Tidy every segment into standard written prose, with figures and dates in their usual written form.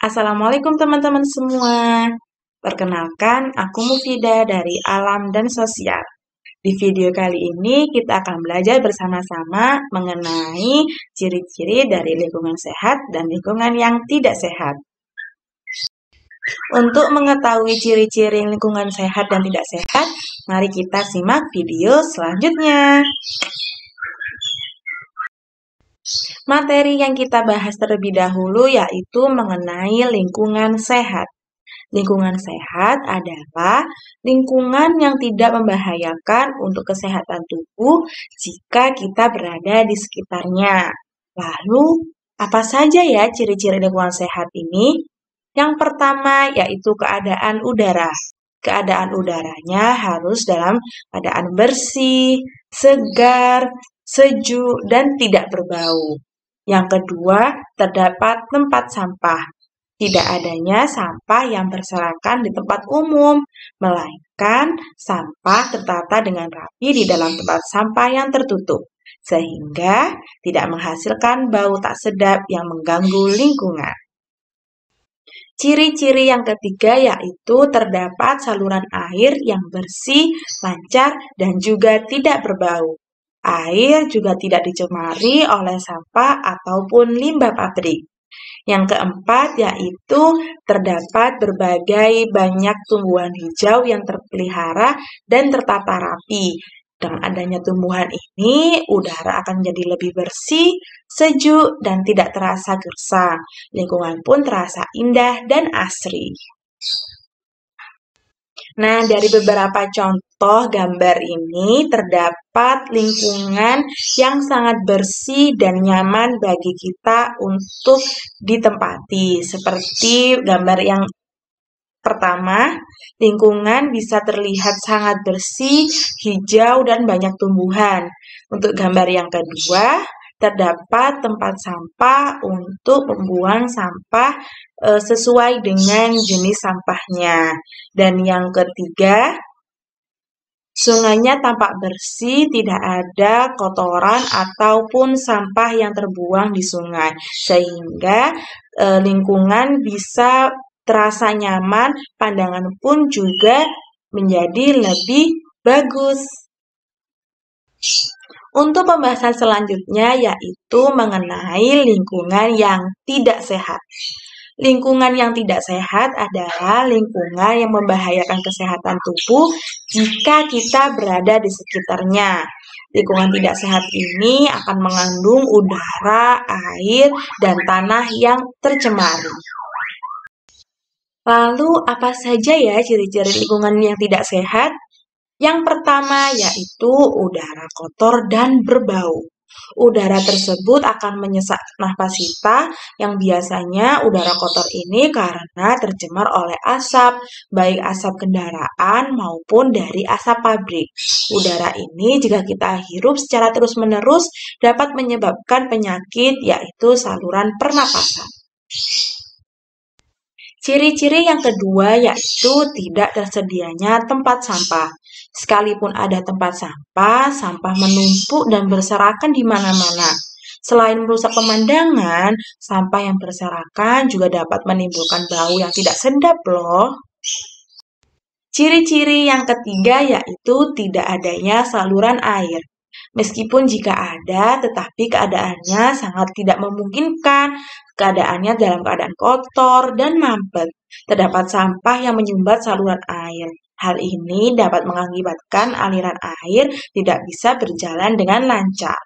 Assalamualaikum teman-teman semua. Perkenalkan, aku Mufidah dari Alam dan Sosial. Di video kali ini kita akan belajar bersama-sama mengenai ciri-ciri dari lingkungan sehat dan lingkungan yang tidak sehat. Untuk mengetahui ciri-ciri lingkungan sehat dan tidak sehat, mari kita simak video selanjutnya. Materi yang kita bahas terlebih dahulu yaitu mengenai lingkungan sehat. Lingkungan sehat adalah lingkungan yang tidak membahayakan untuk kesehatan tubuh jika kita berada di sekitarnya. Lalu, apa saja ya ciri-ciri lingkungan sehat ini? Yang pertama yaitu keadaan udara. Keadaan udaranya harus dalam keadaan bersih, segar, sejuk, dan tidak berbau. Yang kedua, terdapat tempat sampah. Tidak adanya sampah yang berserakan di tempat umum, melainkan sampah tertata dengan rapi di dalam tempat sampah yang tertutup, sehingga tidak menghasilkan bau tak sedap yang mengganggu lingkungan. Ciri-ciri yang ketiga yaitu terdapat saluran air yang bersih, lancar, dan juga tidak berbau. Air juga tidak dicemari oleh sampah ataupun limbah pabrik. Yang keempat yaitu terdapat berbagai banyak tumbuhan hijau yang terpelihara dan tertata rapi. Dengan adanya tumbuhan ini, udara akan menjadi lebih bersih, sejuk, dan tidak terasa gersang. Lingkungan pun terasa indah dan asri. Nah, dari beberapa contoh gambar ini terdapat lingkungan yang sangat bersih dan nyaman bagi kita untuk ditempati. Seperti gambar yang pertama, lingkungan bisa terlihat sangat bersih, hijau, dan banyak tumbuhan. Untuk gambar yang kedua, terdapat tempat sampah untuk membuang sampah sesuai dengan jenis sampahnya. Dan yang ketiga, sungainya tampak bersih, tidak ada kotoran ataupun sampah yang terbuang di sungai, sehingga lingkungan bisa terasa nyaman, pandangan pun juga menjadi lebih bagus. Untuk pembahasan selanjutnya yaitu mengenai lingkungan yang tidak sehat. Lingkungan yang tidak sehat adalah lingkungan yang membahayakan kesehatan tubuh jika kita berada di sekitarnya. Lingkungan tidak sehat ini akan mengandung udara, air, dan tanah yang tercemari. Lalu, apa saja ya ciri-ciri lingkungan yang tidak sehat? Yang pertama yaitu udara kotor dan berbau. Udara tersebut akan menyesak nafas kita yang biasanya udara kotor ini karena tercemar oleh asap, baik asap kendaraan maupun dari asap pabrik. Udara ini jika kita hirup secara terus-menerus dapat menyebabkan penyakit yaitu saluran pernapasan. Ciri-ciri yang kedua yaitu tidak tersedianya tempat sampah. Sekalipun ada tempat sampah, sampah menumpuk dan berserakan di mana-mana. Selain merusak pemandangan, sampah yang berserakan juga dapat menimbulkan bau yang tidak sedap loh. Ciri-ciri yang ketiga yaitu tidak adanya saluran air. Meskipun jika ada, tetapi keadaannya sangat tidak memungkinkan. Keadaannya dalam keadaan kotor dan mampet. Terdapat sampah yang menyumbat saluran air. Hal ini dapat mengakibatkan aliran air tidak bisa berjalan dengan lancar.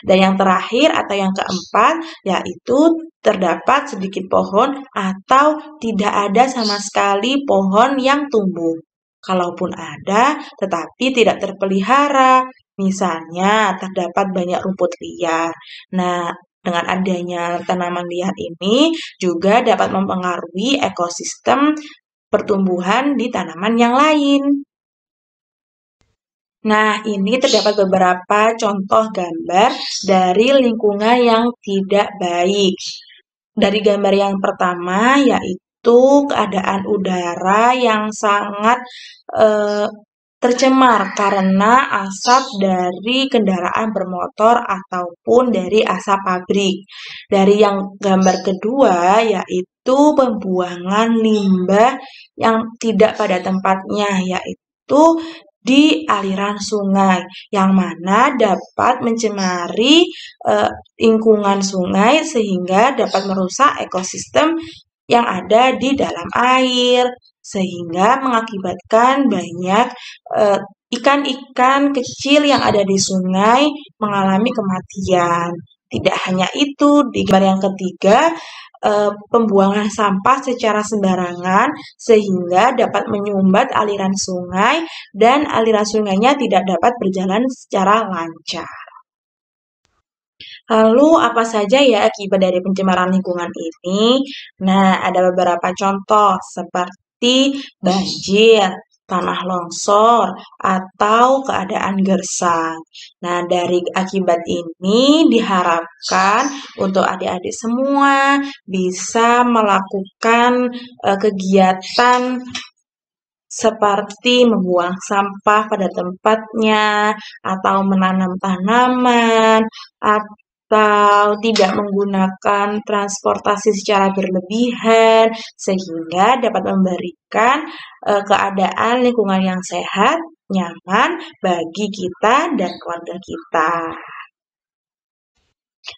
Dan yang terakhir atau yang keempat yaitu terdapat sedikit pohon atau tidak ada sama sekali pohon yang tumbuh. Kalaupun ada, tetapi tidak terpelihara. Misalnya, terdapat banyak rumput liar. Nah, dengan adanya tanaman liar ini juga dapat mempengaruhi ekosistem pertumbuhan di tanaman yang lain. Nah, ini terdapat beberapa contoh gambar dari lingkungan yang tidak baik. Dari gambar yang pertama yaitu keadaan udara yang sangat tercemar karena asap dari kendaraan bermotor ataupun dari asap pabrik. Dari yang gambar kedua yaitu pembuangan limbah yang tidak pada tempatnya, yaitu di aliran sungai, yang mana dapat mencemari lingkungan sungai sehingga dapat merusak ekosistem yang ada di dalam air, sehingga mengakibatkan banyak ikan-ikan kecil yang ada di sungai mengalami kematian. Tidak hanya itu, di gambar yang ketiga, pembuangan sampah secara sembarangan sehingga dapat menyumbat aliran sungai dan aliran sungainya tidak dapat berjalan secara lancar. Lalu apa saja ya akibat dari pencemaran lingkungan ini? Nah, ada beberapa contoh seperti banjir, tanah longsor, atau keadaan gersang. Nah, dari akibat ini diharapkan untuk adik-adik semua bisa melakukan kegiatan seperti membuang sampah pada tempatnya, atau menanam tanaman, atau tidak menggunakan transportasi secara berlebihan, sehingga dapat memberikan keadaan lingkungan yang sehat, nyaman bagi kita dan keluarga kita.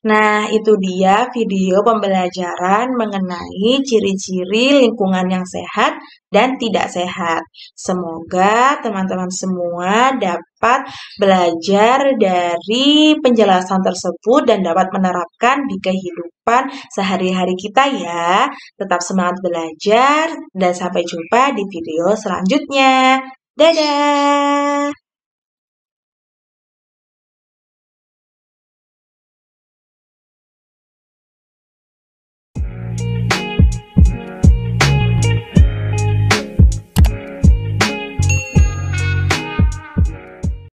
Nah, itu dia video pembelajaran mengenai ciri-ciri lingkungan yang sehat dan tidak sehat. Semoga teman-teman semua dapat belajar dari penjelasan tersebut dan dapat menerapkan di kehidupan sehari-hari kita ya. Tetap semangat belajar dan sampai jumpa di video selanjutnya. Dadah!